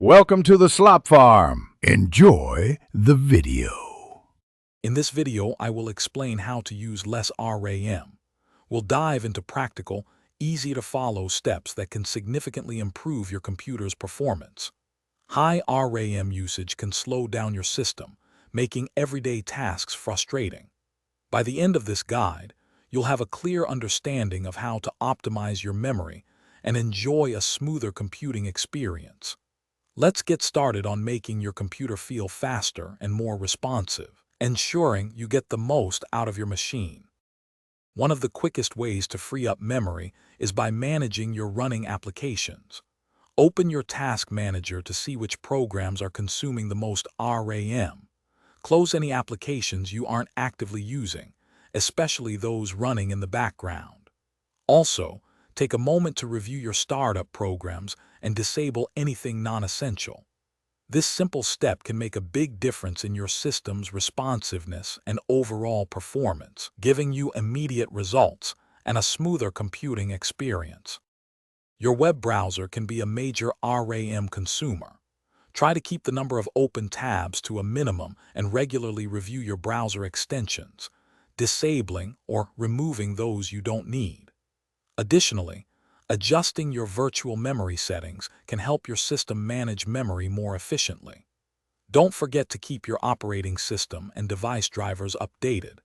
Welcome to the Slop Farm. Enjoy the video. In this video, I will explain how to use less RAM. We'll dive into practical, easy-to-follow steps that can significantly improve your computer's performance. High RAM usage can slow down your system, making everyday tasks frustrating. By the end of this guide, you'll have a clear understanding of how to optimize your memory and enjoy a smoother computing experience. Let's get started on making your computer feel faster and more responsive, ensuring you get the most out of your machine. One of the quickest ways to free up memory is by managing your running applications. Open your Task Manager to see which programs are consuming the most RAM. Close any applications you aren't actively using, especially those running in the background. Also, take a moment to review your startup programs and disable anything non-essential. This simple step can make a big difference in your system's responsiveness and overall performance, giving you immediate results and a smoother computing experience. Your web browser can be a major RAM consumer. Try to keep the number of open tabs to a minimum and regularly review your browser extensions, disabling or removing those you don't need. Additionally, adjusting your virtual memory settings can help your system manage memory more efficiently. Don't forget to keep your operating system and device drivers updated,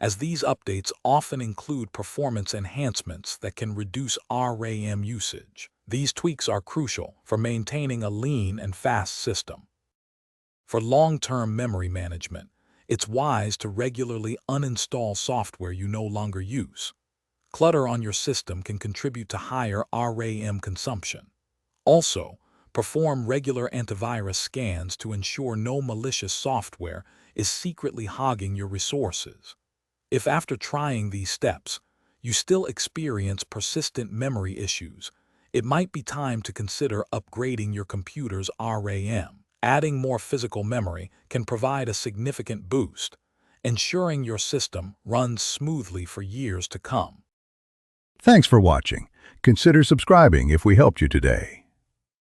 as these updates often include performance enhancements that can reduce RAM usage. These tweaks are crucial for maintaining a lean and fast system. For long-term memory management, it's wise to regularly uninstall software you no longer use. Clutter on your system can contribute to higher RAM consumption. Also, perform regular antivirus scans to ensure no malicious software is secretly hogging your resources. If after trying these steps, you still experience persistent memory issues, it might be time to consider upgrading your computer's RAM. Adding more physical memory can provide a significant boost, ensuring your system runs smoothly for years to come. Thanks for watching. Consider subscribing if we helped you today.